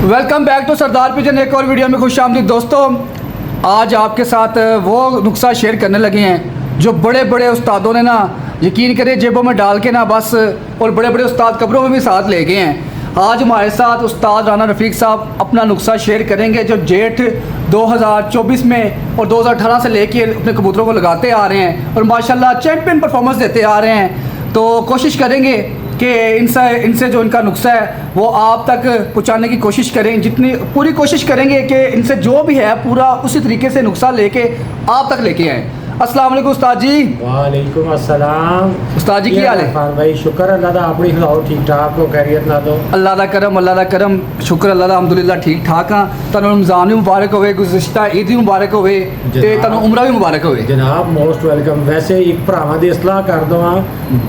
Welcome back to Sardar Pigeon. एक और video में खुश आमदीद दोस्तों। आज आपके साथ वो नुस्खा शेयर करने लगे हैं जो बड़े बड़े उस्तादों ने ना, यकीन करें, जेबों में डाल के ना बस, और बड़े बड़े उस्ताद कब्रों में भी साथ ले गए हैं। आज हमारे साथ उस्ताद राना रफ़ीक साहब अपना नुस्खा शेयर करेंगे जो जेठ 2024 में और 2018 से लेके अपने कबूतरों को लगाते आ रहे हैं और माशाल्लाह चैम्पियन परफॉर्मेंस देते आ रहे हैं। तो कोशिश करेंगे कि इनसे जो इनका नुस्खा है वो आप तक पहुंचाने की कोशिश करें, जितनी पूरी कोशिश करेंगे कि इनसे जो भी है पूरा उसी तरीके से नुस्खा लेके आप तक लेके आएँ। अस्सलाम वालेकुम उस्ताद जी। वालेकुम अस्सलाम। उस्ताद जी की हाल है? भाई शुक्र अल्लाह दा, अपनी सुनाओ, ठीक ठाक हो, खैरियत ना दो? अल्लाह दा करम, शुक्र अल्लाह दा, अल्हम्दुलिल्लाह ठीक ठाक हाँ। तनु रमज़ान भी मुबारक होवे, गुज़िश्ता ईद भी मुबारक होवे ते तनु उम्रा भी मुबारक होवे। जनाब मोस्ट वेलकम। वैसे एक भरावां दी इस्लाह कर दवां,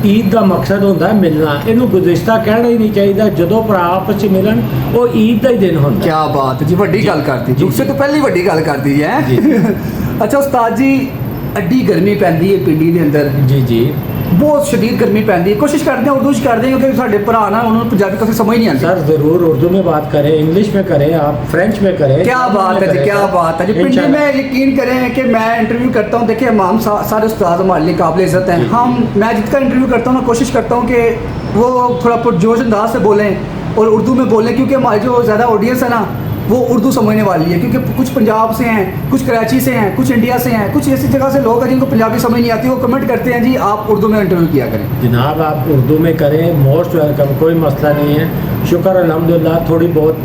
ईद का मकसद होंदा है मिलना, इनू गुज़िश्ता कहना ही नहीं चाहिए। जदों भरा आपस च मिलन वो ईद का ही दिन होंदा। क्या बात है जी, वड्डी गल करती जी, उससे तो पहले ही वड्डी गल करती है। अच्छा उस्ताद जी, अड्डी गर्मी पैंदी है पिंडी के अंदर जी जी, बहुत शदीद गर्मी पैंदी है। कोशिश करते हैं उर्दू च करते हैं क्योंकि साढ़े भरा ना उन्होंने पंजाबी काफ़ी समझ नहीं आती। सर ज़रूर उर्दू में बात करें, इंग्लिश में करें, आप फ्रेंच में करें। क्या बात है जी, क्या बात है जी। पिंडी में यकीन करें कि मैं इंटरव्यू करता हूँ, देखिए इमाम सारे उस्ताद हमारे लिए काबिल इज़्ज़त हैं। मैं जितना इंटरव्यू करता हूँ मैं कोशिश करता हूँ कि वो थोड़ा पुरजोश अंदाज से बोलें और उर्दू में बोलें, क्योंकि हमारी जो ज़्यादा ऑडियंस है ना वो उर्दू समझने वाली है। क्योंकि कुछ पंजाब से हैं, कुछ कराची से हैं, कुछ इंडिया से हैं, कुछ ऐसी जगह से लोग हैं जिनको पंजाबी समझ नहीं आती। वो कमेंट करते हैं जी आप उर्दू में इंटरव्यू किया करें। जनाब आप उर्दू में करें, मोस्ट वेलकम, कोई मसला नहीं है। शुक्र अल्हम्दुलिल्लाह, थोड़ी बहुत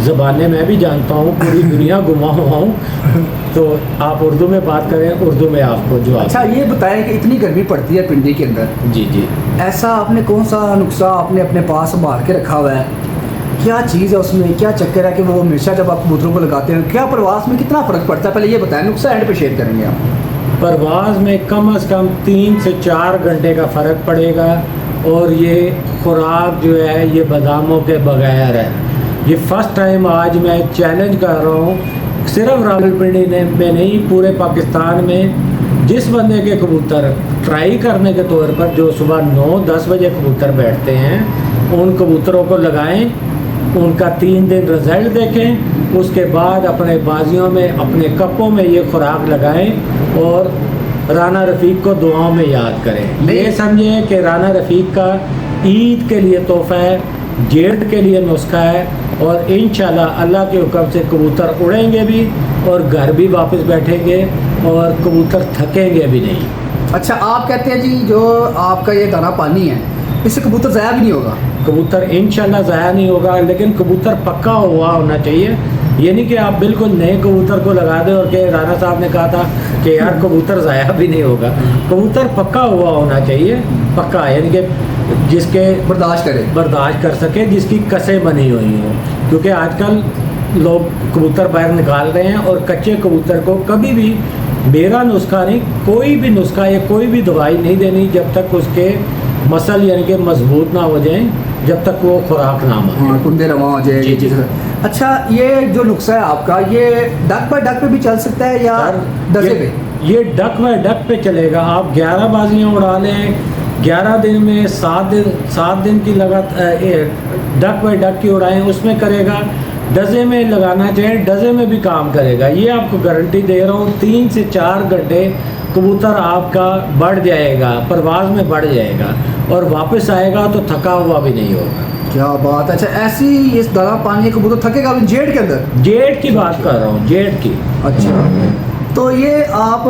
ज़बानें मैं भी जानता हूँ, पूरी दुनिया घुमा हुआ हूँ। तो आप उर्दू में बात करें, उर्दू में आपको जो। अच्छा ये बताएं कि इतनी गर्मी पड़ती है पिंडी के अंदर, जी जी, ऐसा आपने कौन सा नुस्खा आपने अपने पास संभाल के रखा हुआ है? क्या चीज़ है उसमें, क्या चक्कर है कि वो हमेशा जब आप कबूतरों को लगाते हैं, क्या प्रवास में कितना फ़र्क पड़ता है? पहले ये बताएं, नुस्खा एंड पे शेयर करेंगे आप। परवाज़ में कम से कम 3 से 4 घंटे का फ़र्क पड़ेगा। और ये खुराक जो है ये बादामों के बगैर है। ये फ़र्स्ट टाइम आज मैं चैलेंज कर रहा हूँ, सिर्फ रावलपिंडी में नहीं पूरे पाकिस्तान में जिस बंदे के कबूतर ट्राई करने के तौर पर जो सुबह 9-10 बजे कबूतर बैठते हैं, उन कबूतरों को लगाएं, उनका 3 दिन रिज़ल्ट देखें, उसके बाद अपने बाजियों में, अपने कपों में ये खुराक लगाएं और राना रफ़ीक को दुआओं में याद करें। ये समझें कि राना रफ़ीक का ईद के लिए तोहफ़ा है, जेठ के लिए नुस्खा है, और इंशाल्लाह अल्लाह के हुक्म से कबूतर उड़ेंगे भी और घर भी वापस बैठेंगे और कबूतर थकेंगे भी नहीं। अच्छा आप कहते हैं जी जो आपका ये दाना पानी है इससे कबूतर ज़ाया भी नहीं होगा? कबूतर इंशाल्लाह ज़ाया नहीं होगा, लेकिन कबूतर पक्का हुआ होना चाहिए। ये नहीं कि आप बिल्कुल नए कबूतर को लगा दें और कि राना साहब ने कहा था कि यार कबूतर ज़ाया भी नहीं होगा। कबूतर पक्का हुआ होना चाहिए, पक्का यानी कि जिसके बर्दाश्त कर सके, जिसकी कसें बनी हुई हों। क्योंकि आजकल लोग कबूतर बाहर निकाल रहे हैं और कच्चे कबूतर को कभी भी, मेरा नुस्खा नहीं, कोई भी नुस्खा या कोई भी दवाई नहीं देनी जब तक उसके मसल यानी कि मजबूत ना हो जाएं, जब तक वो खुराक ना मारे, कुंडे रवा हो जाए। अच्छा ये जो नुस्खा है आपका, ये डक बाय डक पे भी चल सकता है या डजे पे? ये डक बाय डक पे चलेगा। आप 11 बाजियाँ उड़ा लें, 11 दिन में 7 दिन की लगातार डक बाय डक की उड़ाएं, उसमें करेगा। डजे में लगाना चाहें, डजे में भी काम करेगा। ये आपको गारंटी दे रहा हूँ, 3 से 4 घंटे कबूतर आपका बढ़ जाएगा, परवाज़ में बढ़ जाएगा और वापस आएगा तो थका हुआ भी नहीं होगा। क्या बात है। अच्छा ऐसी इस दाना पानी कबूतर थकेगा भी जेठ के अंदर? जेठ की बात कर रहा हूँ, जेठ की। अच्छा तो ये आप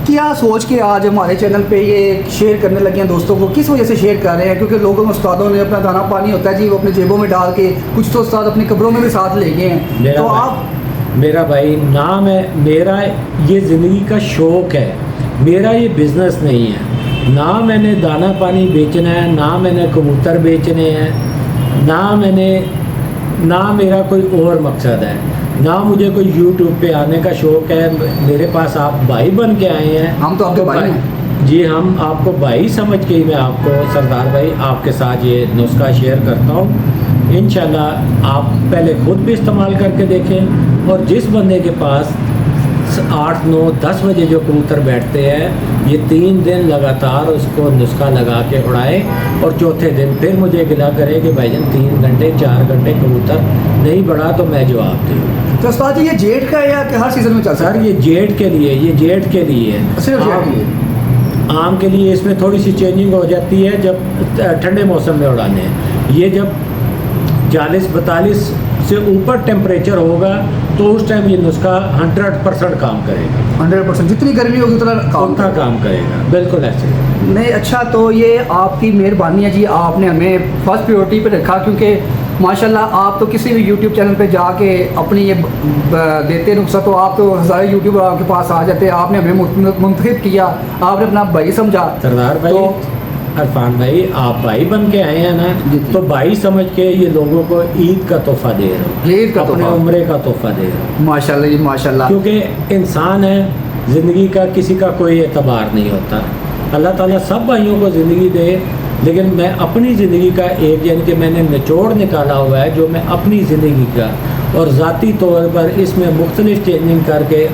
क्या सोच के आज हमारे चैनल पे ये शेयर करने लगे हैं दोस्तों को? किस वजह से शेयर कर रहे हैं? क्योंकि लोगों में उस्तादों ने अपना दाना पानी होता है जी वो अपने जेबों में डाल के, कुछ तो उस्ताद अपनी कब्रों में भी साथ ले गए हैं। तो आप, मेरा भाई नाम है, मेरा ये ज़िंदगी का शौक़ है, मेरा ये बिज़नेस नहीं है। ना मैंने दाना पानी बेचना है, ना मैंने कबूतर बेचने हैं, ना मेरा कोई और मकसद है, ना मुझे कोई यूट्यूब पे आने का शौक़ है। मेरे पास आप भाई बन के आए हैं। हम तो आपके भाई हैं जी, हम आपको भाई समझ के ही मैं आपको सरदार भाई आपके साथ ये नुस्खा शेयर करता हूँ। इंशाल्लाह आप पहले ख़ुद भी इस्तेमाल करके देखें और जिस बंदे के पास 8, 9, 10 बजे जो कबूतर बैठते हैं, ये 3 दिन लगातार उसको नुस्खा लगा के उड़ाए और चौथे दिन फिर मुझे गिला करे कि भाईजान 3 घंटे 4 घंटे कबूतर नहीं बढ़ा तो मैं जवाब दूँ। तो उस्ताद जी ये जेठ का है या कि हर सीज़न में चलता है? सर ये जेठ के लिए, ये जेठ के लिए है। सिर्फ जेठ के लिए? आम के लिए इसमें थोड़ी सी चेंजिंग हो जाती है जब ठंडे मौसम में उड़ाने हैं। ये जब 40-42 से ऊपर टेम्परेचर होगा तो उस टाइम ये नुस्खा 100% काम करेगा। 100%? जितनी गर्मी होगी उतना काम करेगा, बिल्कुल ऐसे। नहीं, अच्छा, तो ये आपकी मेहरबानी है जी, आपने हमें फर्स्ट प्रायोरिटी पे रखा, क्योंकि माशाल्लाह आप तो किसी भी यूट्यूब चैनल पे जाके अपनी ये देते नुस्खा तो आप तो हज़ारों यूट्यूबर आपके पास आ जाते हैं। आपने हमें मुंतखब किया, आपने अपना भाई समझा। सरदार भाई, तो अरफान भाई, आप भाई बन के आए हैं ना, जी, जी। तो भाई समझ के ये लोगों को ईद का तोहफा दे रहे हो, ये ईद का अपने तोहफा, उम्रे का तोहफा दे रहे हो। माशाल्लाह जी माशाल्लाह। क्योंकि इंसान है, ज़िंदगी का किसी का कोई एतबार नहीं होता। अल्लाह ताला सब भाइयों को ज़िंदगी दे, लेकिन मैं अपनी ज़िंदगी का एक यानी कि मैंने निचोड़ निकाला हुआ है जो मैं अपनी ज़िंदगी का, और ज़ाती तौर पर इसमें मुख्तलिफ चेंजिंग करके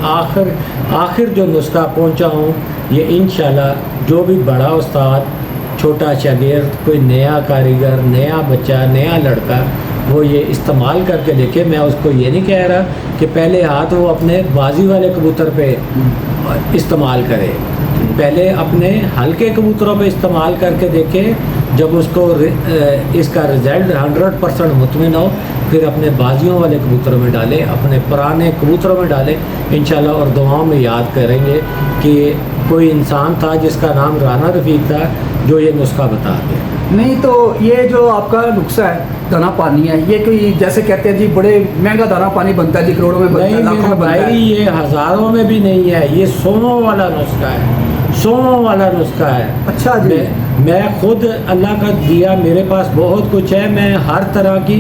आखिर जो नुस्खा पहुँचा हूँ, ये इंशाल्लाह जो भी बड़ा उस्ताद, छोटा शागिर्द, कोई नया कारीगर, नया बच्चा, नया लड़का वो ये इस्तेमाल करके देखे। मैं उसको ये नहीं कह रहा कि पहले हाथ वो अपने बाजी वाले कबूतर पे इस्तेमाल करे, पहले अपने हल्के कबूतरों पे इस्तेमाल करके देखे। जब उसको इसका रिज़ल्ट 100% मुतमिन हो, फिर अपने बाजियों वाले कबूतरों में डालें, अपने पुराने कबूतरों में डालें इंशाल्लाह। और दुआओं में याद करेंगे कि कोई इंसान था जिसका नाम राना रफ़ीक था जो ये नुस्खा बता गया। नहीं, तो ये जो आपका नुस्खा है दाना पानी है, ये कोई जैसे कहते हैं जी बड़े महंगा दाना पानी बनता है जी, करोड़ों में बनता है, लाखों में बनता है। ये हज़ारों में भी नहीं है, ये 100 वाला नुस्खा है, 100 वाला नुस्खा है। अच्छा जी। मैं खुद अल्लाह का दिया, मेरे पास बहुत कुछ है, मैं हर तरह की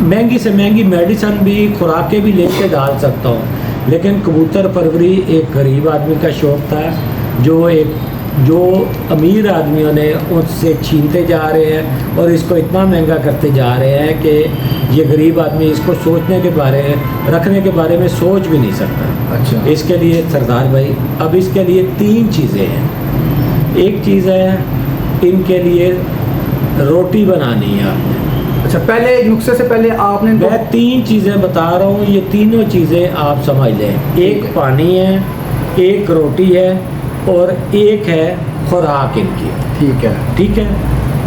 महंगी से महंगी मेडिसिन भी, खुराकें भी लेके डाल सकता हूँ। लेकिन कबूतर परवरी एक गरीब आदमी का शौक़ था, जो अमीर आदमियों ने उससे छीनते जा रहे हैं और इसको इतना महंगा करते जा रहे हैं कि ये गरीब आदमी इसको सोचने के बारे में, रखने के बारे में सोच भी नहीं सकता। अच्छा। इसके लिए सरदार भाई, अब इसके लिए 3 चीज़ें हैं। एक चीज़ है इनके लिए रोटी बनानी है आपने। अच्छा, पहले नुस्खे से पहले आपने मैं 3 चीज़ें बता रहा हूँ, ये तीनों चीज़ें आप समझ लें। एक पानी है, एक रोटी है और एक है खुराक इनकी। ठीक है।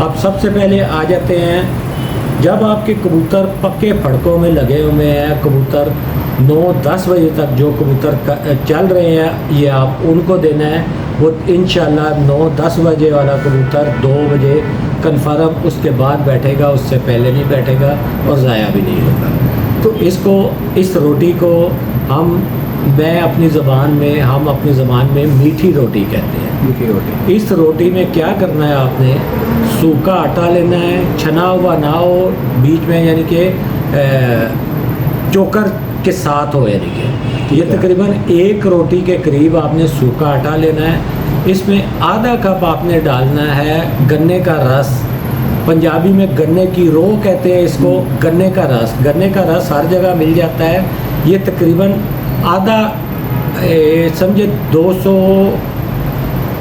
अब सबसे पहले आ जाते हैं, जब आपके कबूतर पक्के फड़कों में लगे हुए हैं, कबूतर 9-10 बजे तक जो कबूतर चल रहे हैं, ये आप उनको देना है। वो इंशाल्लाह 9-10 बजे वाला कबूतर 2 बजे कन्फर्म उसके बाद बैठेगा, उससे पहले नहीं बैठेगा और ज़ाया भी नहीं होगा। तो इस रोटी को मैं अपनी ज़बान में, हम अपनी ज़बान में मीठी रोटी कहते हैं। मीठी रोटी। इस रोटी में क्या करना है आपने, सूखा आटा लेना है, छना हुआ ना हो बीच में, यानी कि चोकर के साथ हो, यानी कि ये तकरीबन 1 रोटी के करीब आपने सूखा आटा लेना है। इसमें आधा कप आपने डालना है गन्ने का रस। पंजाबी में गन्ने की रोह कहते हैं इसको, गन्ने का रस। गन्ने का रस हर जगह मिल जाता है। ये तकरीबन आधा समझे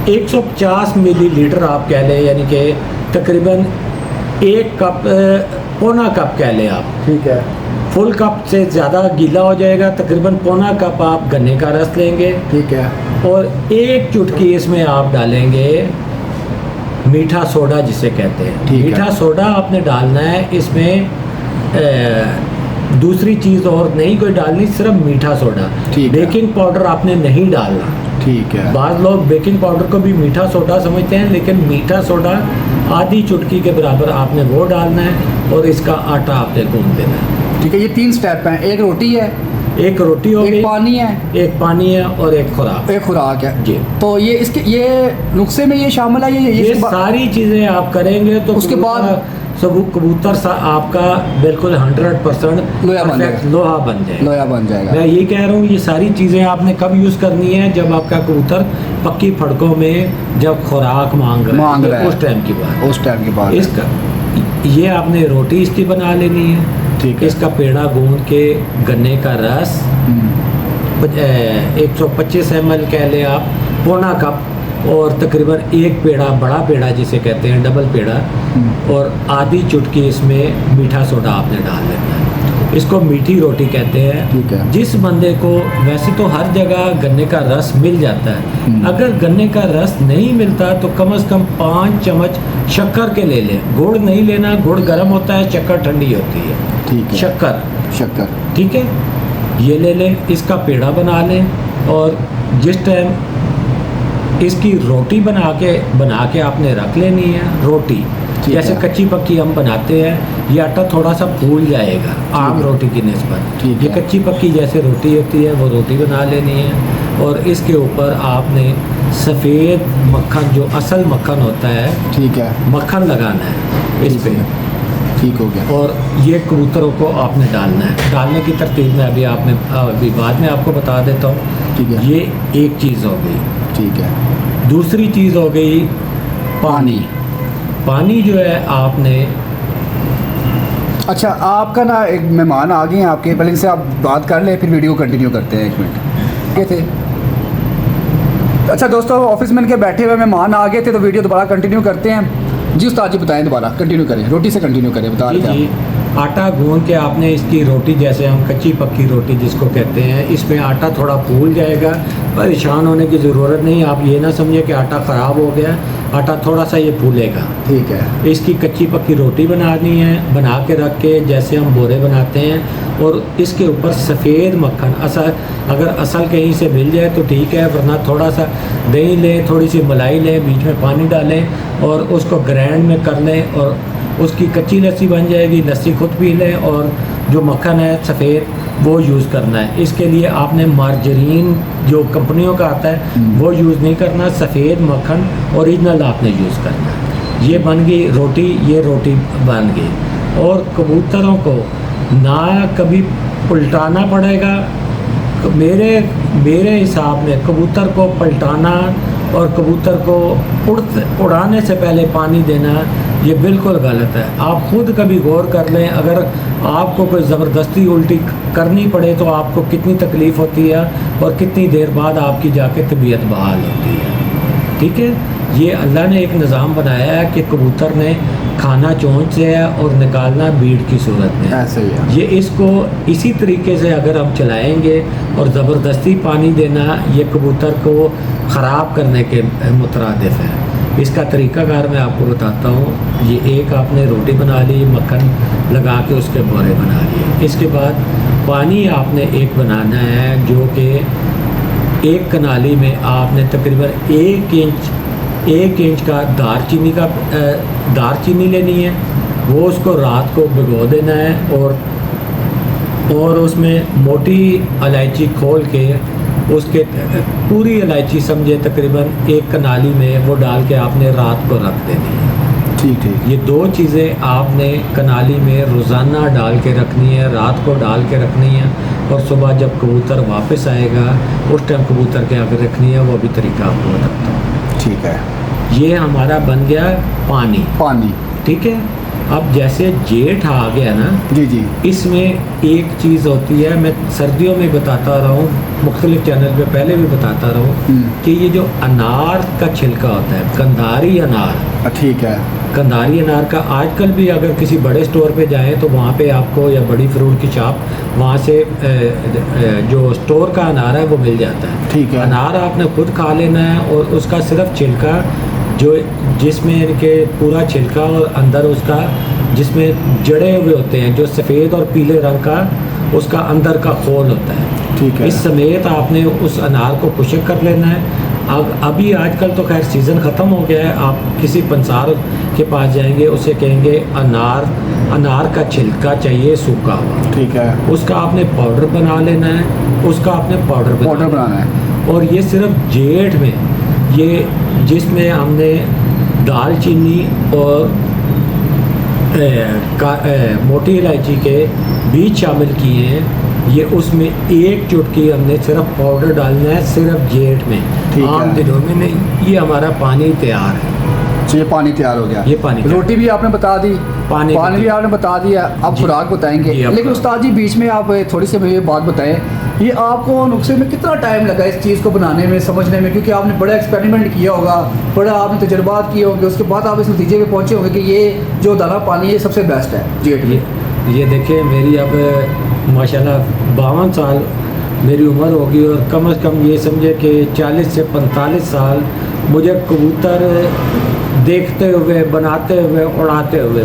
150 मिलीलीटर आप कह लें, यानी कि तकरीबन 1 कप, पौना कप कह लें आप। ठीक है। फुल कप से ज़्यादा गीला हो जाएगा, तकरीबन पौना कप आप गन्ने का रस लेंगे। ठीक है। और 1 चुटकी इसमें आप डालेंगे मीठा सोडा जिसे कहते हैं। मीठा सोडा आपने डालना है इसमें। दूसरी चीज़ और नहीं कोई डालनी, सिर्फ मीठा सोडा। बेकिंग पाउडर आपने नहीं डालना। ठीक है। बाद लोग बेकिंग पाउडर को भी मीठा सोडा समझते हैं, लेकिन मीठा सोडा आधी चुटकी के बराबर आपने वो डालना है और इसका आटा आपने गूंद देना है। ठीक है। ये 3 स्टेप हैं, एक रोटी है, एक रोटी हो गई, एक पानी है और एक खुराक है जी। तो ये नुस्खे में ये शामिल है। ये सारी चीज़ें आप करेंगे तो उसके बाद सब कबूतर आपका बिल्कुल 100% लोहा बन जाएगा। मैं ये कह रहा हूँ, ये सारी चीज़ें आपने कब यूज़ करनी है, जब आपका कबूतर पक्की फड़कों में जब खुराक मांग रहा है, उस टाइम की बात। इसका ये आपने रोटी इसकी बना लेनी है। ठीक है। इसका पेड़ा गूंद के गन्ने का रस 125 ml कह लें आप, पौना कप, और तकरीबन एक पेड़ा, बड़ा पेड़ा जिसे कहते हैं, डबल पेड़ा, और आधी चुटकी इसमें मीठा सोडा आपने डाल लेना है। इसको मीठी रोटी कहते ठीक है। हैं। जिस बंदे को, वैसे तो हर जगह गन्ने का रस मिल जाता है, अगर गन्ने का रस नहीं मिलता तो कम से कम 5 चम्मच शक्कर के ले लें। गुड़ नहीं लेना, गुड़ गर्म होता है, शक्कर ठंडी होती है। ठीक है। शक्कर ठीक है, ये ले लें, इसका पेड़ा बना लें, और जिस टाइम इसकी रोटी बना के आपने रख लेनी है। रोटी जैसे कच्ची पक्की हम बनाते हैं, ये आटा थोड़ा सा फूल जाएगा आम रोटी की निस्बत। ये कच्ची पक्की जैसे रोटी होती है वो रोटी बना लेनी है, और इसके ऊपर आपने सफ़ेद मक्खन, जो असल मक्खन होता है, ठीक है, मक्खन लगाना है इस पे। ठीक हो गया। और ये कबूतरों को आपने डालना है। डालने की तरतीब में अभी बाद में आपको बता देता हूँ। ठीक है। ये एक चीज़ हो गई। ठीक है। दूसरी चीज़ हो गई पानी। पानी जो है आपने, अच्छा, आपका ना एक मेहमान आ गए हैं आपके, पहले इनसे आप बात कर लें, फिर वीडियो कंटिन्यू करते हैं। 1 मिनट क्या थे? अच्छा दोस्तों, ऑफिस में इनके बैठे हुए मेहमान आ गए थे, तो वीडियो दोबारा कंटिन्यू करते हैं। जी उस्ताद जी बताएं, दोबारा कंटिन्यू करें, रोटी से कंटिन्यू करें, बता रहे थे आप। आटा गूंद के आपने इसकी रोटी, जैसे हम कच्ची पक्की रोटी जिसको कहते हैं, इसमें आटा थोड़ा फूल जाएगा। परेशान होने की ज़रूरत नहीं, आप ये ना समझे कि आटा ख़राब हो गया, आटा थोड़ा सा ये फूलेगा। ठीक है। इसकी कच्ची पक्की रोटी बनानी है, बना के रख के जैसे हम बोरे बनाते हैं, और इसके ऊपर सफ़ेद मक्खन, अगर असल कहीं से मिल जाए तो ठीक है, वरना थोड़ा सा दही लें, थोड़ी सी मलाई लें, बीच में पानी डालें और उसको ग्राइंड में कर लें, और उसकी कच्ची लस्सी बन जाएगी। लस्सी खुद पी लें, और जो मक्खन है सफ़ेद वो यूज़ करना है। इसके लिए आपने मार्जरीन जो कंपनियों का आता है वो यूज़ नहीं करना, सफ़ेद मक्खन ओरिजिनल आपने यूज़ करना है। ये बन गई रोटी, ये रोटी बन गई। और कबूतरों को ना कभी उल्टाना पड़ेगा। मेरे हिसाब में कबूतर को पलटाना और कबूतर को उड़ाने से पहले पानी देना, ये बिल्कुल गलत है। आप खुद कभी गौर कर लें, अगर आपको कोई ज़बरदस्ती उल्टी करनी पड़े तो आपको कितनी तकलीफ़ होती है, और कितनी देर बाद आपकी जाके तबीयत बहाल होती है। ठीक है, ये अल्लाह ने एक निज़ाम बनाया है कि कबूतर ने खाना चोंच से है और निकालना बीड़ की सूरत में। ऐसे ही है। ये इसको इसी तरीके से अगर हम चलाएंगे, और ज़बरदस्ती पानी देना, ये कबूतर को ख़राब करने के मुतरादिफ है। इसका तरीक़ाकार मैं आपको बताता हूँ। ये एक आपने रोटी बना ली, मक्खन लगा के उसके बोरे बना लिए। इसके बाद पानी आपने एक बनाना है, जो कि एक कनाली में आपने तकरीबन 1 इंच का दारचीनी लेनी है। वो उसको रात को भिगो देना है, और उसमें मोटी इलायची खोल के, उसके पूरी इलायची समझे तकरीबन 1 कनाली में वो डाल के आपने रात को रख देनी है। ठीक। ये 2 चीज़ें आपने कनाली में रोज़ाना डाल के रखनी है, रात को डाल के रखनी है, और सुबह जब कबूतर वापस आएगा उस टाइम कबूतर के आगे रखनी है। वो भी तरीका आपको बताता हूँ। ठीक है। ये हमारा बन गया पानी। ठीक है, अब जैसे जेठ आ गया ना, जी, इसमें एक चीज़ होती है, मैं सर्दियों में बताता रहा हूँ, मुख्तलिफ चैनल पे पहले भी बताता रहा हूँ, कि ये जो अनार का छिलका होता है, कंधारी अनार। ठीक है। कंधारी अनार का आजकल भी अगर किसी बड़े स्टोर पे जाएं तो वहाँ पे आपको, या बड़ी फ्रूट की शॉप, वहाँ से जो स्टोर का अनार है वो मिल जाता है। ठीक है। अनार आपने खुद खा लेना है, और उसका सिर्फ छिलका, जिसमें इनके पूरा छिलका और अंदर उसका जिसमें जड़े हुए होते हैं, जो सफ़ेद और पीले रंग का उसका अंदर का खोल होता है। ठीक है। इस समेत आपने उस अनार को खुशक कर लेना है। अब अभी आजकल तो खैर सीज़न ख़त्म हो गया है, आप किसी पंसार के पास जाएंगे, उसे कहेंगे अनार का छिलका चाहिए सूखा हुआ। ठीक है। उसका आपने पाउडर बना लेना है, उसका आपने पाउडर बनाना है। और ये सिर्फ जेठ में, ये जिसमें हमने दालचीनी और मोटी इलायची के बीज शामिल किए हैं, ये उसमें 1 चुटकी हमने सिर्फ पाउडर डालना है, सिर्फ जेठ में। आम दिनों में नहीं। ये हमारा पानी तैयार है। अच्छा, ये पानी तैयार हो गया। ये पानी तैयार। रोटी भी आपने बता दी, पानी भी आपने बता दिया, अब जी। खुराक बताएंगे। जी, अब लेकिन खुराक। उस्ताद जी बीच में आप थोड़ी सी मुझे बात बताएं, ये आपको नुस्खे में कितना टाइम लगा इस चीज़ को बनाने में, समझने में? क्योंकि आपने बड़ा एक्सपेरिमेंट किया होगा, बड़ा आपने तजुर्बात किए होंगे, उसके बाद आप इस नतीजे पे पहुंचे होंगे कि ये जो दाना पानी है सबसे बेस्ट है। जी ये देखिए, मेरी अब माशाल्लाह 52 साल मेरी उम्र होगी, और कम से कम ये समझे कि 40 से 45 साल मुझे कबूतर देखते हुए, बनाते हुए, उड़ाते हुए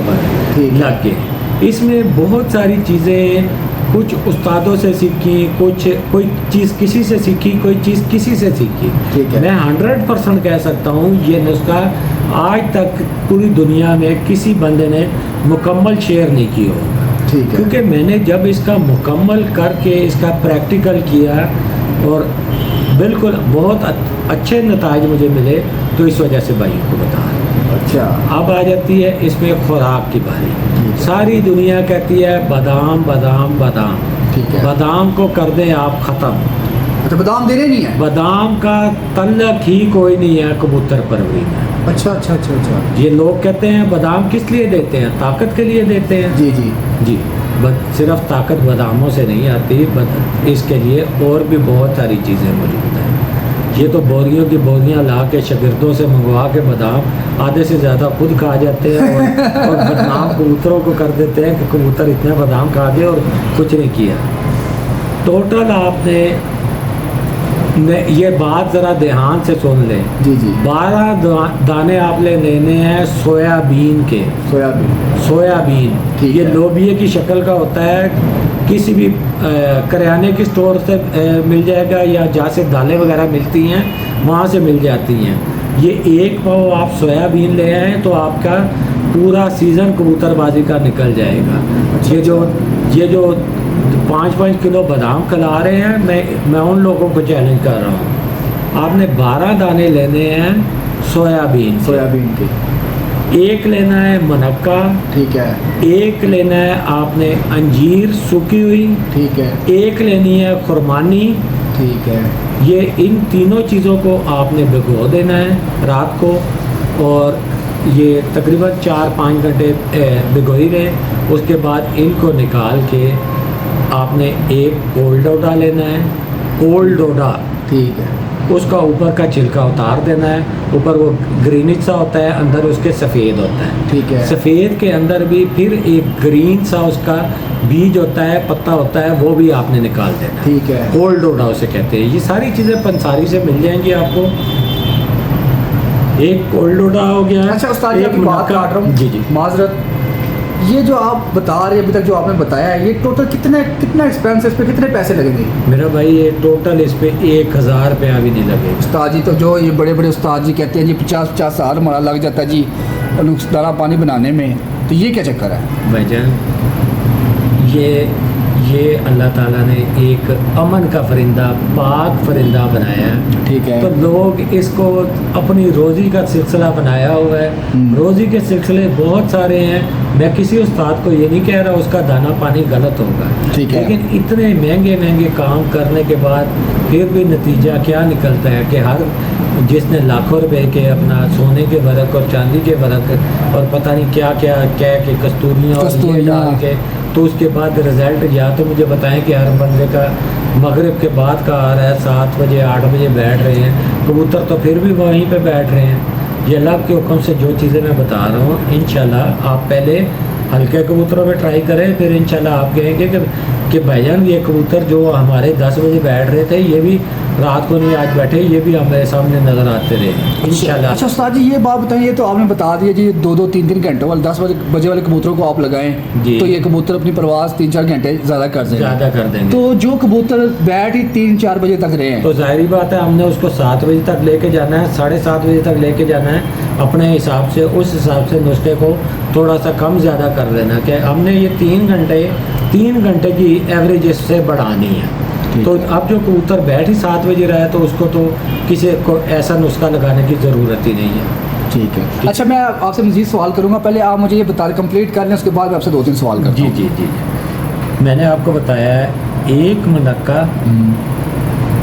ठीक है। लग गए। इसमें बहुत सारी चीज़ें कुछ उस्तादों से सीखी, कुछ कोई चीज़ किसी से सीखी, कोई चीज़ किसी से सीखी। ठीक है। मैं 100% कह सकता हूँ ये नुस्खा आज तक पूरी दुनिया में किसी बंदे ने मुकम्मल शेयर नहीं किया होगा। ठीक है। क्योंकि मैंने जब इसका मुकम्मल करके इसका प्रैक्टिकल किया और बिल्कुल बहुत अच्छे नताज मुझे मिले, तो इस वजह से भाइयों को बता रहा हूँ। अच्छा, अब आ जाती है इसमें खुराक की बारी। सारी दुनिया कहती है बादाम बादाम बादाम। ठीक है। बादाम को कर दें आप ख़त्म। अच्छा, बादाम देने नहीं है? बादाम का तल्लक ही कोई नहीं है कबूतर परवरी में। अच्छा अच्छा अच्छा अच्छा। ये लोग कहते हैं बादाम किस लिए देते हैं, ताकत के लिए देते हैं। जी जी जी, सिर्फ ताकत बादामों से नहीं आती, इसके लिए और भी बहुत सारी चीज़ें मौजूद हैं। ये तो बोरियों की बोरियां ला के शागिर्दों से मंगवा के बादाम आधे से ज़्यादा खुद खा जाते हैं और बदनाम कबूतरों को कर देते हैं कि कबूतर इतने बादाम खा गए और कुछ नहीं किया। टोटल आपने ये बात ज़रा ध्यान से सुन लें। जी जी। 12 दाने आपने लेने हैं सोयाबीन के। सोयाबीन ठीक ये है। लोबिये की शक्ल का होता है, किसी भी करियाने की स्टोर से मिल जाएगा, या जहाँ से दालें वगैरह मिलती हैं वहाँ से मिल जाती हैं। ये एक पाव आप सोयाबीन ले आएँ तो आपका पूरा सीज़न कबूतरबाजी का निकल जाएगा। ये जो 5-5 किलो बादाम खिला रहे हैं, मैं उन लोगों को चैलेंज कर रहा हूँ। आपने 12 दाने लेने हैं सोयाबीन के। एक लेना है मनक्का। ठीक है। एक लेना है आपने अंजीर सूखी हुई। ठीक है। एक लेनी है खुरमानी। ठीक है। ये इन तीनों चीज़ों को आपने भिगो देना है रात को, और ये तकरीबन 4-5 घंटे भिगोई रहे। उसके बाद इनको निकाल के आपने एक कोल्ड डोडा लेना है। कोल्ड डोडा, ठीक है। उसका ऊपर का छिलका उतार देना है। ऊपर वो ग्रीनिश सा होता है, अंदर उसके सफ़ेद होता है। ठीक है। सफ़ेद के अंदर भी फिर एक ग्रीन सा उसका बीज होता है, पत्ता होता है, वो भी आपने निकाल देना है। ठीक है। कोल्ड डोडा उसे कहते हैं। ये सारी चीज़ें पंसारी से मिल जाएंगी आपको। एक कोल्ड डोडा हो गया। अच्छा उस्ताद जी, एक आपकी बात काट रहा हूँ। जी जी, माजरत, ये जो आप बता रहे हैं अभी तक जो आपने बताया है, ये टोटल कितना एक्सपेंस है, इस पे कितने पैसे लगेंगे? मेरा भाई ये टोटल इस पे 1000 रुपया भी नहीं लगेगा। उस्ताद जी, तो जो ये बड़े बड़े उस्ताद जी कहते हैं जी 50-50 हज़ार हमारा लग जाता है जी दाना पानी बनाने में, तो ये क्या चक्कर है भाईजान? ये अल्लाह ताला ने एक अमन का परिंदा, पाक परिंदा बनाया है। ठीक है। तो लोग इसको अपनी रोज़ी का सिलसिला बनाया हुआ है। रोज़ी के सिलसिले बहुत सारे हैं। मैं किसी उस्ताद को ये नहीं कह रहा उसका दाना पानी गलत होगा, ठीक है। लेकिन इतने महंगे काम करने के बाद फिर भी नतीजा क्या निकलता है कि हर जिसने लाखों रुपए के अपना सोने के वर्क और चांदी के वर्क और पता नहीं क्या क्या के कस्तूरियाँ और ये डाल के, तो उसके बाद रिज़ल्ट या तो मुझे बताएं कि हर बंदे का मगरिब के बाद का आ रहा है, 7 बजे 8 बजे बैठ रहे हैं कबूतर, तो फिर भी वहीं पे बैठ रहे हैं। ये अल्लाह के हुक्म से जो चीज़ें मैं बता रहा हूँ, इंशाल्लाह आप पहले हल्के कबूतरों पे ट्राई करें, फिर इंशाल्लाह आप कहेंगे कि भाईजान ये कबूतर जो हमारे 10 बजे बैठ रहे थे, ये भी रात को नहीं आज बैठे, ये भी हमारे सामने नज़र आते रहे इंशाल्लाह। अच्छा उस्ताद जी, ये बात बताइए, तो आपने बता दिया जी 2-2 3-3 घंटे वाले 10 बजे वाले कबूतरों को आप लगाएं जी, तो ये कबूतर अपनी परवाज़ 3-4 घंटे ज़्यादा कर देंगे। ज़्यादा कर देंगे। तो जो कबूतर बैठ ही 3-4 बजे तक रहे हैं, तो जाहिर बात है हमने उसको 7 बजे तक लेके जाना है, 7:30 बजे तक लेके जाना है अपने हिसाब से। उस हिसाब से नुस्खे को थोड़ा सा कम ज़्यादा कर लेना कि हमने ये 3 घंटे की एवरेज इससे बढ़ानी है। तो अब जो कबूतर बैठ ही 7 बजे रहा है, तो उसको तो किसी को ऐसा नुस्खा लगाने की ज़रूरत ही नहीं है। ठीक है। अच्छा, मैं आपसे मज़ीद सवाल करूँगा, पहले आप मुझे ये बता कंप्लीट कर लें, उसके बाद मैं आपसे 2-3 सवाल करता हूँ। जी, मैंने आपको बताया है एक मनक्का,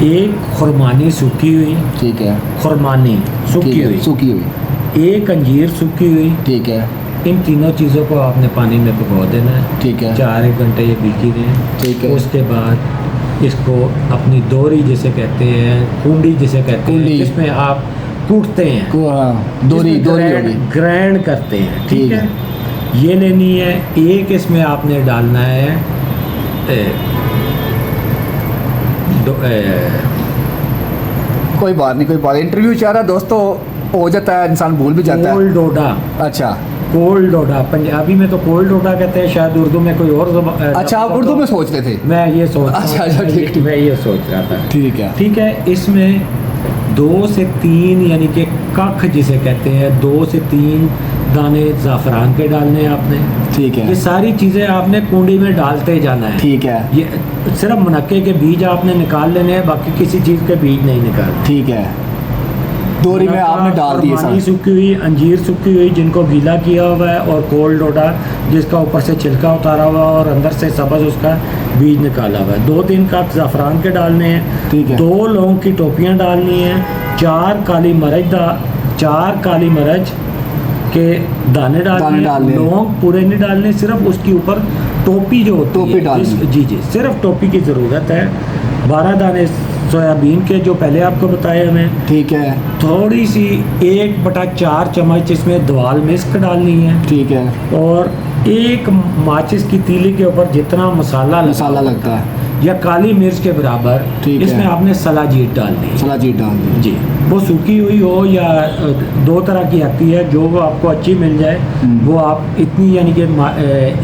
एक खुरमानी सूखी हुई। ठीक है। खुरमानी सूखी हुई। एक अंजीर सूखी हुई, ठीक है, इन तीनों चीज़ों को आपने पानी में भिगो देना है। ठीक है, 4-1 घंटे ये भीगी रहें। ठीक है। उसके बाद इसको अपनी दोरी जिसे कहते हैं, कुंडी जिसे कहते हैं, कुंडी। जिसमें आप कूटते हैं, हाँ, दोरी होगी। ग्राइंड करते हैं, ठीक ठीक है। ये लेनी है। एक इसमें आपने डालना है कोई बात नहीं, कोई बात नहीं, इंटरव्यू चाह रहा दोस्तों, हो जाता है, इंसान भूल भी जाता है। कोल्ड डोडा। अच्छा, कोल्ड डोडा पंजाबी में तो कोल्ड डोडा कहते हैं, शायद उर्दू में कोई और अच्छा, आप उर्दू में सोच रहे थे? मैं ये सोच अच्छा, ठीक, मैं ये सोच रहा था। ठीक है, ठीक है। इसमें 2 से 3 यानी कि कख जिसे कहते हैं, 2 से 3 दाने ज़ाफ़रान के डालने हैं आपने। ठीक है, ये सारी चीज़ें आपने कुंडी में डालते जाना है। ठीक है, ये सिर्फ मुनक्के के बीज आपने निकाल लेने हैं, बाकी किसी चीज़ के बीज नहीं निकालने। ठीक है, दोरी में आपने डाल दिए पानी सारे। सूखी हुई, अंजीर सूखी हुई जिनको गीला किया हुआ है, और कोल्ड डोडा जिसका ऊपर से छिलका उतारा हुआ है और अंदर से सब्ज़ उसका बीज निकाला हुआ है। 2-3 कप ज़ाफ़रान के डालने हैं। ठीक है। 2 लौंग की टोपियाँ डालनी हैं। 4 काली मिर्च के दाने डालने हैं। लौंग पूरे नहीं डालने, सिर्फ उसके ऊपर टोपी जो होती टोपी है, डालनी। जी, सिर्फ टोपी की ज़रूरत है। 12 दाने सोयाबीन के जो पहले आपको बताए हमें। ठीक है, थोड़ी सी 1/4 चम्मच इसमें दवाल मिस्क डालनी है। ठीक है, और 1 माचिस की तीली के ऊपर जितना मसाला लगता है, या काली मिर्च के बराबर, ठीक इसमें है। आपने सलाजीत डालनी है। सलाजीत डाल दी। जी, वो सूखी हुई हो या 2 तरह की आती है, जो वो आपको अच्छी मिल जाए वो आप इतनी, यानी कि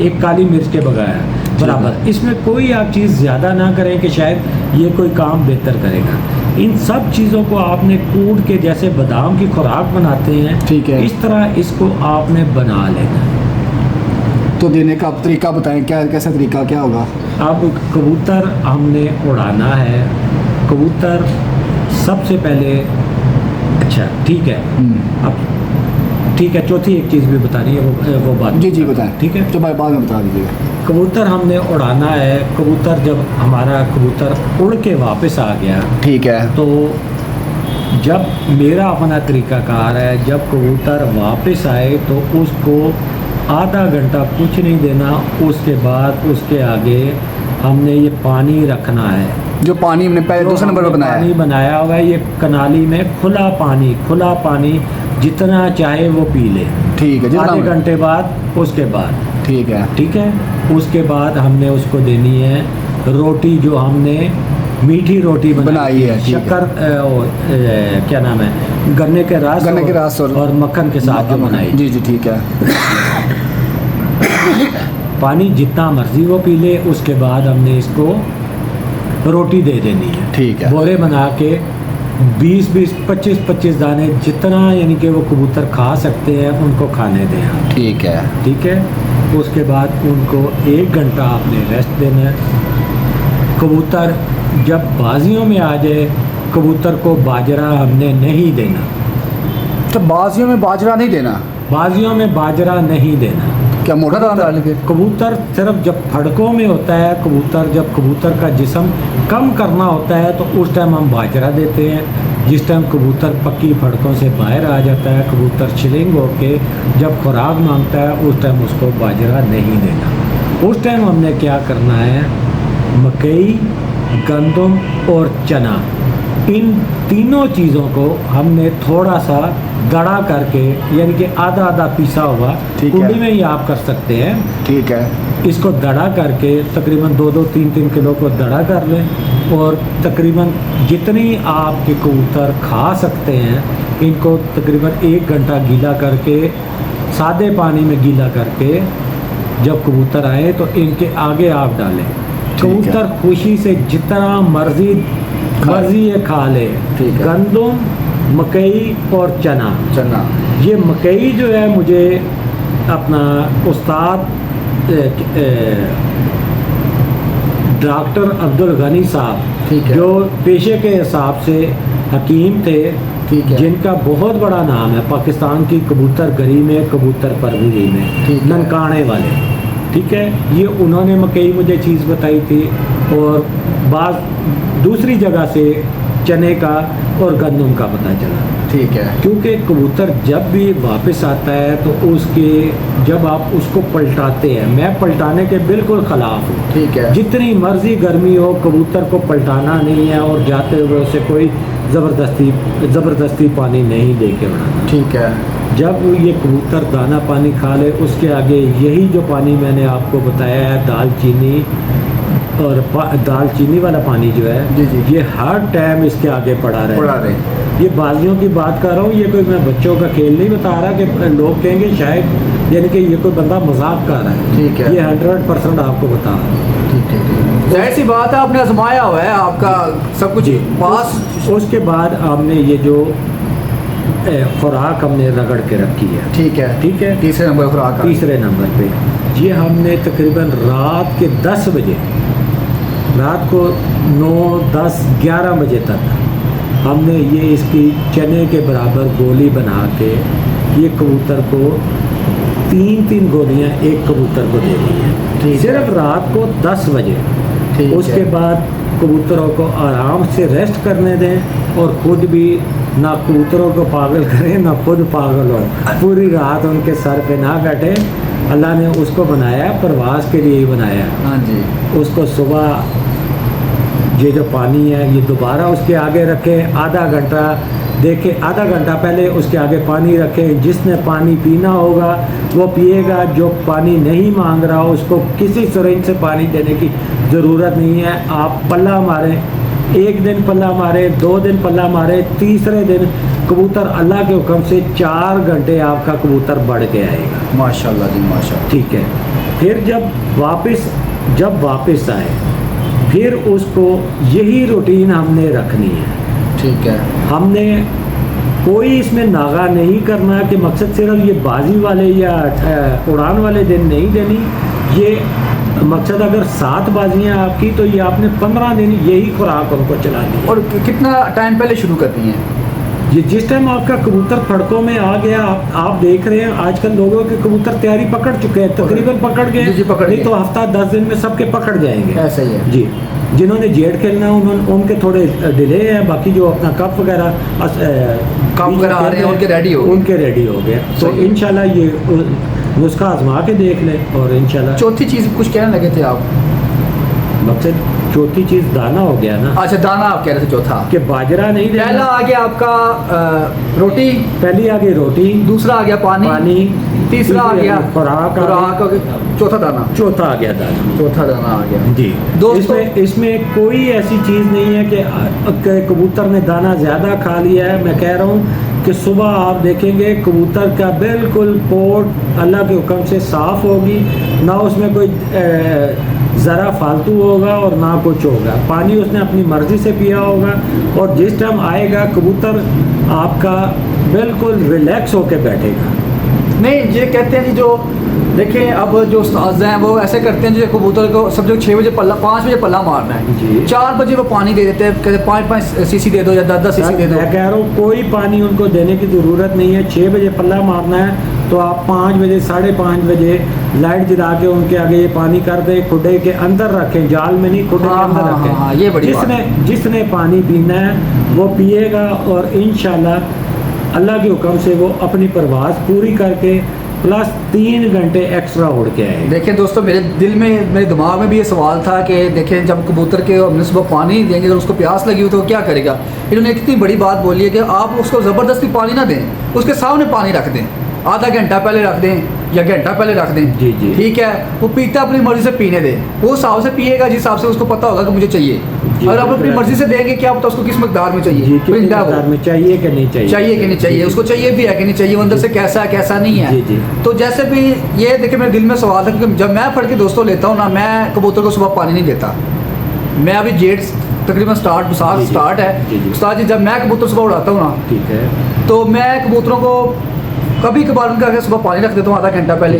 1 काली मिर्च के बराबर। इसमें कोई आप चीज़ ज़्यादा ना करें कि शायद ये कोई काम बेहतर करेगा। इन सब चीज़ों को आपने कूट के, जैसे बादाम की खुराक बनाते हैं, ठीक है, इस तरह इसको आपने बना लेना है। तो देने का तरीका बताएं, क्या कैसा तरीका क्या होगा? अब कबूतर हमने उड़ाना है। कबूतर सबसे पहले, अच्छा ठीक है, अब ठीक है, चौथी एक चीज़ भी बतानी है, वो बात जी बताएं। ठीक है, तो बाद में बता दीजिएगा। कबूतर हमने उड़ाना है। कबूतर जब हमारा कबूतर उड़ के वापस आ गया, ठीक है, तो जब मेरा अपना तरीकाकार है, जब कबूतर वापस आए तो उसको आधा घंटा कुछ नहीं देना। उसके बाद उसके आगे हमने ये पानी रखना है, जो पानी हमने पहले दूसरे नंबर पर बनाया पानी है। बनाया हुआ है। ये कनाली में खुला पानी जितना चाहे वो पी ले। ठीक है, आधे घंटे बाद उसके बाद, ठीक है, उसके बाद हमने उसको देनी है रोटी, जो हमने मीठी रोटी बनाई है, शक्कर क्या नाम है, गन्ने के रस और मक्खन के साथ जो बनाई। जी ठीक है। पानी जितना मर्जी वो पी ले। उसके बाद हमने इसको रोटी दे देनी है। ठीक है, बोरे बना के 20-20, 25-25 दाने जितना, यानी कि वो कबूतर खा सकते हैं, उनको खाने दें आप। ठीक है। उसके बाद उनको 1 घंटा आपने रेस्ट देना है। कबूतर जब बाजियों में आ जाए, कबूतर को बाजरा हमने नहीं देना। तो बाजियों में बाजरा नहीं देना? बाजियों में बाजरा नहीं देना। क्या मोटा दाना डाल के? कबूतर सिर्फ जब फड़कों में होता है, जब कबूतर का जिस्म कम करना होता है, तो उस टाइम हम बाजरा देते हैं। जिस टाइम कबूतर पक्की फड़कों से बाहर आ जाता है, कबूतर शिलिंग होके जब खुराक मांगता है, उस टाइम उसको बाजरा नहीं देना। उस टाइम हमने क्या करना है, मकई, गंदम और चना, इन तीनों चीज़ों को हमने थोड़ा सा दड़ा करके, यानी कि आधा पीसा हुआ, कुंडी में ही आप कर सकते हैं। ठीक है। इसको दड़ा करके तकरीबन 2-2, 3-3 किलो को दड़ा कर लें, और तकरीबन जितनी आपके कबूतर खा सकते हैं, इनको तकरीबन 1 घंटा गीला करके, सादे पानी में गीला करके, जब कबूतर आए तो इनके आगे आप डालें। कबूतर खुशी से जितना मर्जी ये खा ले। गंदम, मकई और चना। ये मकई जो है, मुझे अपना उस्ताद डॉक्टर अब्दुल गनी साहब, जो पेशे के हिसाब से हकीम थे, जिनका बहुत बड़ा नाम है पाकिस्तान की कबूतर गरी में, कबूतर परवरी में, ननकाने वाले, ठीक है, ये उन्होंने मकई मुझे चीज़ बताई थी। और बात दूसरी जगह से चने का और गंदम का पता चला। ठीक है। क्योंकि कबूतर जब भी वापस आता है तो उसके जब आप उसको पलटाते हैं, मैं पलटाने के बिल्कुल ख़िलाफ़ हूँ। ठीक है। जितनी मर्ज़ी गर्मी हो कबूतर को पलटाना नहीं है और जाते हुए उसे कोई ज़बरदस्ती पानी नहीं दे के उड़ाना। ठीक है। जब ये कबूतर दाना पानी खा ले उसके आगे यही जो पानी मैंने आपको बताया है दालचीनी और दालचीनी वाला पानी जो है जी जी। ये हर टाइम इसके आगे पड़ा रहे। ये बाजियों की बात कर रहा हूँ, ये कोई मैं बच्चों का खेल नहीं बता रहा कि लोग कहेंगे शायद यानी कि ये कोई बंदा मजाक कर रहा है। ठीक है। ये 100% आपको बता रहा हूँ। ठीक। जाहिर सी बात है, आपने आजमाया हुआ है, आपका सब कुछ पास। उसके बाद हमने ये जो खुराक हमने रगड़ के रखी है। ठीक है। ठीक है। तीसरे नंबर खुराक। तीसरे नंबर पे ये हमने तकरीबन रात के 10 बजे, रात को 9, 10, 11 बजे तक हमने ये इसकी चने के बराबर गोली बना के ये कबूतर को 3-3 गोलियां एक कबूतर को दे दी है सिर्फ रात को 10 बजे। उसके बाद कबूतरों को आराम से रेस्ट करने दें और खुद भी ना कबूतरों को पागल करें ना खुद पागल हो। पूरी रात उनके सर पे ना बैठे। अल्लाह ने उसको बनाया परवास के लिए ही बनाया। हाँ जी। उसको सुबह ये जो पानी है ये दोबारा उसके आगे रखें, आधा घंटा देखें, आधा घंटा पहले उसके आगे पानी रखें। जिसने पानी पीना होगा वो पिएगा, जो पानी नहीं मांग रहा हो उसको किसी सिरिंज से पानी देने की ज़रूरत नहीं है। आप पल्ला मारें, 1 दिन पल्ला मारे, 2 दिन पल्ला मारे, तीसरे दिन कबूतर अल्लाह के हुक्म से 4 घंटे आपका कबूतर बढ़ के आएगा। माशाल्लाह जी माशाल्लाह। ठीक है। फिर जब वापस आए फिर उसको यही रूटीन हमने रखनी है। ठीक है। हमने कोई इसमें नागा नहीं करना कि मकसद सिर्फ ये बाजी वाले या उड़ान वाले दिन नहीं देनी। ये मकसद अगर 7 बाजियाँ आपकी तो ये आपने 15 दिन यही खुराक उनको चलानी है। और कितना टाइम पहले शुरू करती हैं? ये जिस टाइम आपका कबूतर फड़कों में आ गया, आप देख रहे हैं आजकल लोगों के कबूतर तैयारी पकड़ चुके हैं, तकरीबन पकड़ गए। जी, पकड़ नहीं गए। तो हफ्ता 10 दिन में सबके पकड़ जाएंगे। ऐसा ही है जी। जिन्होंने जेड खेलना उनके थोड़े डिले हैं, बाकी जो अपना कप वगैरह आ रहे हैं उनके रेडी हो गए। तो इंशाल्लाह ये नुस्खा आजमा के देख लें और इंशाल्लाह। चौथी चीज़ कुछ कहने लगे थे आप? मकसद चौथी चीज़ दाना हो गया ना। अच्छा, दाना आप कह रहे थे चौथा कि बाजरा नहीं देना। पहला आ गया आपका रोटी, पहली आ गई रोटी, दूसरा आ गया पानी, तीसरा आ गया खुराक, चौथा दाना। चौथा आ गया दाना। चौथा दाना आ गया जी। दोस्तों, इसमें कोई ऐसी चीज़ नहीं है कि कबूतर ने दाना ज़्यादा खा लिया है। मैं कह रहा हूँ कि सुबह आप देखेंगे कबूतर का बिल्कुल पोट अल्लाह के हुक्म से साफ़ होगी, ना उसमें कोई ज़रा फालतू होगा और ना कुछ होगा। पानी उसने अपनी मर्ज़ी से पिया होगा और जिस टाइम आएगा कबूतर आपका बिल्कुल रिलैक्स होकर बैठेगा। नहीं, ये कहते हैं जी, जो देखें अब जो उस्ताद हैं वो ऐसे करते हैं जो कबूतर को सब जो 6 बजे पल्ला, 5 बजे पल्ला मारना है जी। 4 बजे वो पानी दे देते हैं, कहते 5-5 सीसी दे दो या 10-10 सीसी दे दो। मैं कह रहा हूँ कोई पानी उनको देने की ज़रूरत नहीं है। 6 बजे पल्ला मारना है तो आप 5 बजे 5:30 बजे लाइट जला के उनके आगे ये पानी कर दें, खुडे के अंदर रखें, जाल में नहीं, खुडे के अंदर रखें। ये बड़ी बात है। जिसने पानी पीना है वो पिएगा और इंशाल्लाह अल्लाह के हुक्म से वो अपनी परवाज़ पूरी करके प्लस 3 घंटे एक्स्ट्रा उड़ के आए। देखिए दोस्तों, मेरे दिल में, मेरे दिमाग में भी ये सवाल था कि देखें जब कबूतर के हमने सुबह पानी देंगे, अगर उसको प्यास लगी हुई तो क्या करेगा। इन्होंने इतनी बड़ी बात बोली है कि आप उसको ज़बरदस्ती पानी ना दें, उसके सामने पानी रख दें, आधा घंटा पहले रख दें या घंटा पहले रख दें। जी जी। ठीक है। वो पीता अपनी मर्जी से पीने दे, वो हिसाब से पिएगा जिस हिसाब से उसको पता होगा कि मुझे चाहिए। अगर आप अपनी मर्जी से देंगे, क्या पता उसको किस मकदार में चाहिए, परिंदा वो में चाहिए कि नहीं चाहिए, चाहिए कि नहीं चाहिए, उसको चाहिए भी है कि नहीं चाहिए, वो अंदर से कैसा है कैसा नहीं है। जी जी। तो जैसे भी ये देखिए मेरे दिल में सवाल था, क्योंकि जब मैं फड़ के दोस्तों लेता हूँ ना, मैं कबूतर को सुबह पानी नहीं देता। मैं अभी जेट तकरीबन स्टार्ट है उस्ताद जी, जब मैं कबूतर सुबह उड़ाता हूँ ना, ठीक है, तो मैं कबूतरों को कभी कभार उनका आगे सुबह पानी रख देता हूँ आधा घंटा पहले,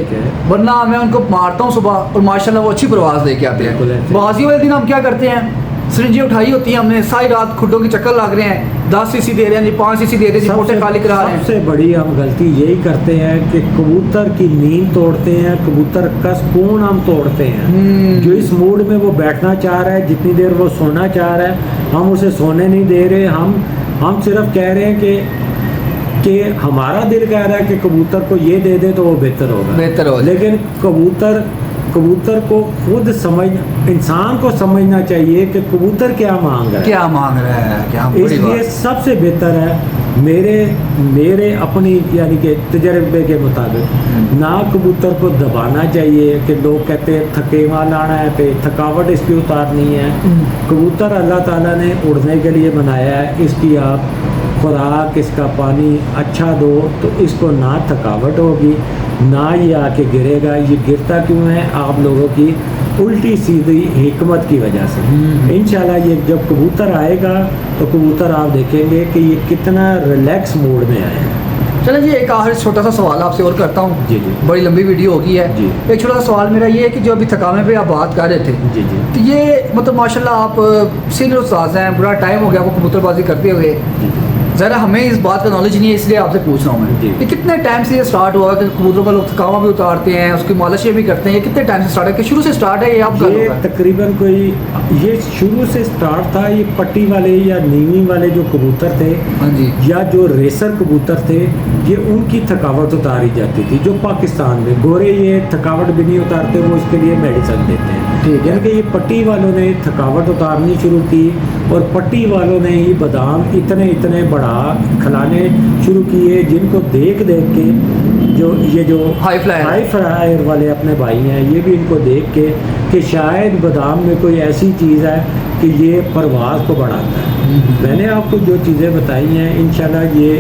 वरना मैं उनको मारता हूँ सुबह और माशाल्लाह वो अच्छी परवाज़ लेके आते हैं। बाजी वाले दिन हम क्या करते हैं, सिरिंजें उठाई होती हैं हमने, सारी रात खुड्डों की चक्कर लग रहे हैं, 10 सीसी दे रहे हैं जी, 5 सीसी दे रहे हैं जी, पोटे खाली करा रहे हैं। सबसे बड़ी हम गलती यही करते हैं कि कबूतर की नींद तोड़ते हैं, कबूतर का सुकून हम तोड़ते हैं। जो इस मूड में वो बैठना चाह रहा है, जितनी देर वो सोना चाह रहा है, हम उसे सोने नहीं दे रहे। हम सिर्फ कह रहे हैं कि हमारा दिल कह रहा है कि कबूतर को ये दे दे तो वो बेहतर होगा, लेकिन कबूतर को खुद इंसान को समझना चाहिए कि कबूतर क्या मांग रहा है, इसलिए सबसे बेहतर है मेरे अपनी यानी कि तजर्बे के मुताबिक ना कबूतर को दबाना चाहिए कि लोग कहते हैं थकेवा लाना है पे थकावट इसकी उतारनी है। कबूतर अल्लाह ताला ने उड़ने के लिए बनाया है, इसकी आप खुराक इसका पानी अच्छा दो तो इसको ना थकावट होगी ना ये आके गिरेगा। ये गिरता क्यों है? आप लोगों की उल्टी सीधी हिकमत की वजह से। इंशाल्लाह ये जब कबूतर आएगा तो कबूतर आप देखेंगे कि ये कितना रिलैक्स मोड में आया है। चलो जी, एक आखिर छोटा सा सवाल आपसे और करता हूँ। जी जी, बड़ी लंबी वीडियो होगी है जी। एक छोटा सा सवाल मेरा ये है कि जो अभी थकावे पे आप बात कर रहे थे, जी जी, तो ये मतलब माशाल्लाह आप सीनियर उस्ताद हैं, बड़ा टाइम हो गया आपको कबूतरबाजी करते हुए। जी ज़रा हमें इस बात का नॉलेज नहीं है, इसलिए आपसे पूछ रहा हूँ मैं जी। कि कितने टाइम से ये स्टार्ट हुआ कि कबूतरों का लोग थकावा भी उतारते हैं, उसकी मालिशें भी करते हैं, ये कितने टाइम से स्टार्ट है कि शुरू से स्टार्ट है ये आप ये तकरीबन कोई ये शुरू से स्टार्ट था। ये पट्टी वाले या नीवी वाले जो कबूतर थे, हाँ जी, या जो रेसर कबूतर थे, ये उनकी थकावट उतारी जाती थी। जो पाकिस्तान में गोरे ये थकावट भी नहीं उतारते, वो इसके लिए मेडिसिन देते हैं। ठीक है। यानी कि ये पट्टी वालों ने थकावट उतारनी शुरू की और पट्टी वालों ने ही बादाम इतने बड़ा खिलाने शुरू किए, जिनको देख के जो हाई फ्लायर वाले अपने भाई हैं, ये भी इनको देख के कि शायद बादाम में कोई ऐसी चीज़ है कि ये परवाज़ को बढ़ाता है। मैंने आपको जो चीज़ें बताई हैं, इंशाल्लाह ये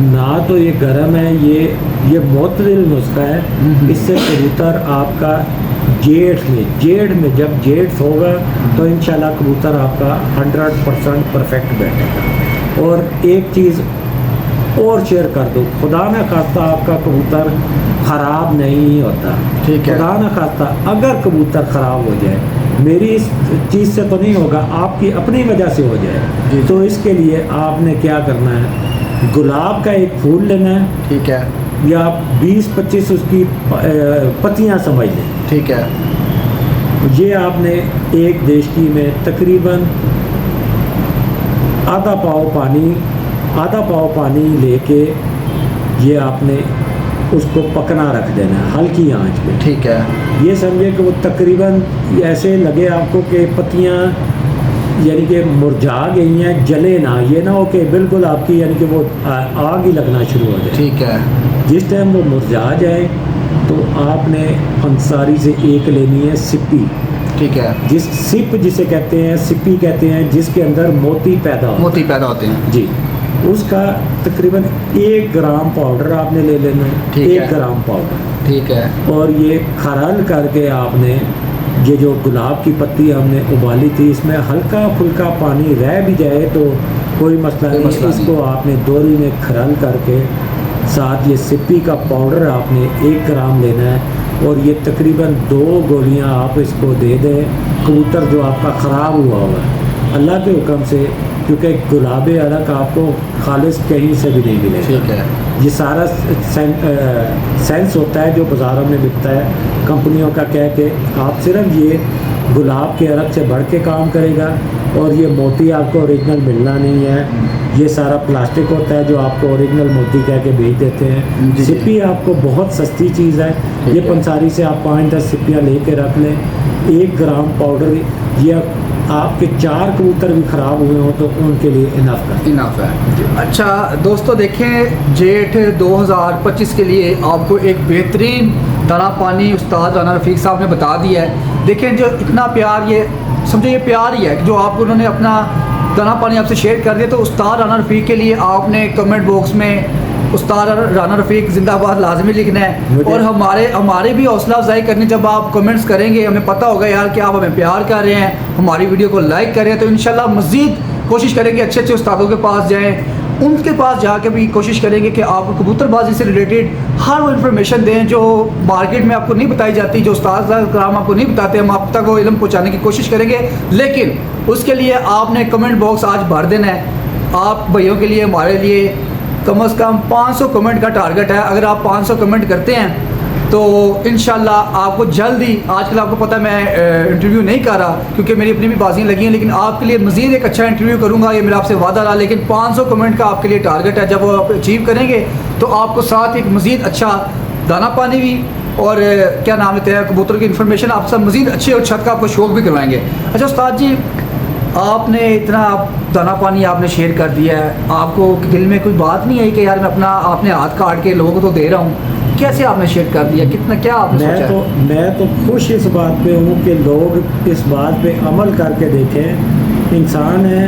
ना तो ये गर्म है, ये मोतदिल नुस्खा है। इससे कबूतर आपका जेठ में जब जेठ होगा तो इंशाल्लाह कबूतर आपका 100% परफेक्ट बैठेगा। और एक चीज़ और शेयर कर दो, खुदा ना खास्ता आपका कबूतर ख़राब नहीं होता। ठीक है। खुदा ना खास्ता अगर कबूतर ख़राब हो जाए, मेरी इस चीज़ से तो नहीं होगा, आपकी अपनी वजह से हो जाए, तो इसके लिए आपने क्या करना है, गुलाब का एक फूल लेना है, ठीक है, या 20-25 उसकी पत्तियां समझ लें, ठीक है। ये आपने एक देशकी में तकरीबन आधा पाव पानी लेके ये आपने उसको पकना रख देना है हल्की आंच पे। ठीक है। ये समझे कि वो तकरीबन ऐसे लगे आपको कि पत्तियां यानी कि मुरझा गई हैं, जले ना, ये ना हो कि बिल्कुल आपकी यानी कि वो आग ही लगना शुरू हो जाए। ठीक है। जिस टाइम वो मुरझा जाए तो आपने अंसारी से एक लेनी है सिप्पी। ठीक है। जिसे कहते हैं सिप्पी कहते हैं, जिसके अंदर मोती पैदा होते हैं जी। उसका तकरीबन 1 ग्राम पाउडर आपने ले लेना है। ठीक है। 1 ग्राम पाउडर, ठीक है। और ये खरल करके आपने ये जो गुलाब की पत्ती हमने उबाली थी, इसमें हल्का फुल्का पानी रह भी जाए तो कोई मसला नहीं। इसको आपने दोरी में खरल करके साथ ये सिप्पी का पाउडर आपने 1 ग्राम लेना है, और ये तकरीबन 2 गोलियां आप इसको दे दें कबूतर जो आपका ख़राब हुआ हुआ है, अल्लाह के हुक्म से, क्योंकि गुलाब अलग आपको खालिस कहीं से भी नहीं मिलेगा। ठीक है। ये सारा सेंस होता है जो बाज़ारों में बिकता है कंपनियों का, कह के आप सिर्फ ये गुलाब के अलग से बढ़ के काम करेगा, और ये मोती आपको ओरिजिनल मिलना नहीं है। ये सारा प्लास्टिक होता है जो आपको ओरिजिनल मोती कह के बेच देते हैं। सिप्पी आपको बहुत सस्ती चीज़ है, ये पंसारी से आप 5-10 सिप्पियाँ लेके रख लें। 1 ग्राम पाउडर, ये आपके 4 कबूतर भी ख़राब हुए हों तो उनके लिए इनफ है। अच्छा दोस्तों, देखें जेठ 2025 के लिए आपको एक बेहतरीन दाना पानी उस्ताद राना रफ़ीक साहब ने बता दिया है। देखें जो इतना प्यार, ये समझो ये प्यार ही है कि जो आपको उन्होंने अपना दाना पानी आपसे शेयर कर दिया। तो उस्ताद राना रफ़ीक के लिए आपने कमेंट बॉक्स में उस्ताद राना रफ़ीक जिंदाबाद लाजमी लिखना है, और हमारे भी हौसला अफजाई करनी। जब आप कमेंट्स करेंगे हमें पता होगा यार कि आप हमें प्यार कर रहे हैं, हमारी वीडियो को लाइक कर रहे हैं, तो इंशाल्लाह मज़ीद कोशिश करेंगे अच्छे उस्तादों के पास जाएँ उनके पास जाके भी कोशिश करेंगे कि आपको कबूतरबाजी से रिलेटेड हर वो इन्फॉर्मेशन दें जो मार्केट में आपको नहीं बताई जाती, जो उस्ताद कराम आपको नहीं बताते, हम आप तक वो इल्म पहुँचाने की कोशिश करेंगे। लेकिन उसके लिए आपने कमेंट बॉक्स आज भर देना है। आप भाइयों के लिए, हमारे लिए कम से कम 500 कमेंट का टारगेट है। अगर आप 500 कमेंट करते हैं तो इंशाल्लाह आपको जल्द ही, आजकल आपको पता है मैं इंटरव्यू नहीं कर रहा क्योंकि मेरी अपनी भी बाजियाँ लगी हैं, लेकिन आपके लिए मज़ीद एक अच्छा इंटरव्यू करूँगा, ये मेरा आपसे वादा रहा। लेकिन 500 कमेंट का आपके लिए टारगेट है। जब वो आप अचीव करेंगे तो आपको साथ एक मज़ीद अच्छा दाना पानी भी और क्या नाम लेते हैं कबूतर की इन्फॉर्मेशन आप सब मज़ीद अच्छी और छत का आपको शौक भी करवाएंगे। अच्छा उस्ताद जी, आपने इतना दाना पानी आपने शेयर कर दिया है, आपको दिल में कोई बात नहीं आई कि यार मैं अपना आपने हाथ काट के लोगों को तो दे रहा हूँ, कैसे आपने शेयर कर दिया, कितना क्या आपने सोचा? मैं तो खुश इस बात पे हूँ कि लोग इस बात पे अमल करके देखें। इंसान है,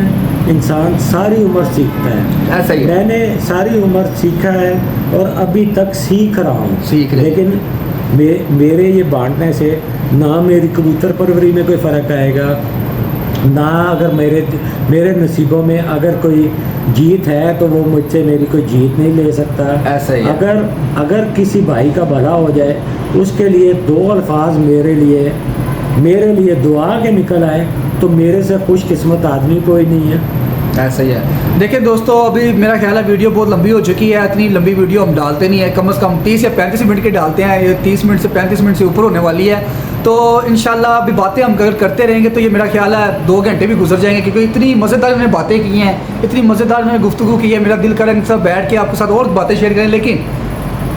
इंसान सारी उम्र सीखता है। ऐसा ही है। मैंने सारी उम्र सीखा है और अभी तक सीख रहा हूँ। सीख रहे। लेकिन मेरे ये बांटने से ना मेरी कबूतर परवरी में कोई फ़र्क आएगा, ना अगर मेरे नसीबों में अगर कोई जीत है तो वो मुझसे मेरी कोई जीत नहीं ले सकता। ऐसा ही है। अगर किसी भाई का भला हो जाए उसके लिए 2 अल्फाज मेरे लिए दुआ के निकल आए तो मेरे से खुशकिस्मत आदमी कोई नहीं है। ऐसा ही है। देखिए दोस्तों, अभी मेरा ख्याल है वीडियो बहुत लंबी हो चुकी है। इतनी लंबी वीडियो हम डालते नहीं है, कम से कम 30 या 35 मिनट की डालते हैं। ये 30 मिनट से 35 मिनट से ऊपर होने वाली है। तो इंशाल्लाह अभी बातें हम अगर करते रहेंगे तो ये मेरा ख्याल है 2 घंटे भी गुजर जाएंगे, क्योंकि इतनी मज़ेदार इन्होंने बातें की हैं, इतनी मज़ेदार इन्होंने गुफ्तगू की है। मेरा दिल कर इनके साथ बैठ के आपके साथ और बातें शेयर करें, लेकिन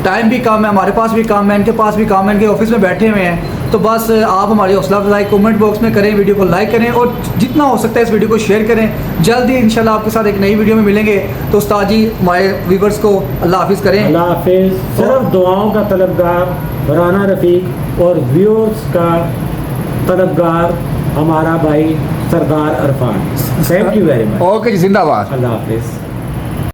टाइम भी कम है, हमारे पास भी काम है, इनके पास भी काम है, इनके ऑफिस में बैठे हुए हैं। तो बस आप हमारी हौसला अफजाई कमेंट बॉक्स में करें, वीडियो को लाइक करें और जितना हो सकता है इस वीडियो को शेयर करें। जल्दी इंशाल्लाह आपके साथ एक नई वीडियो में मिलेंगे। तो उस्ताद जी हमारे व्यूवर्स को अल्लाह हाफिज़ करें। अल्लाह हाफिज़। सिर्फ दुआओं का तलबगार राना रफ़ीक और व्यूअर्स का तलबगार हमारा भाई Sardar Arfan. Thank you very much. Okay जी, जिंदाबाद। अल्लाह हाफिज़।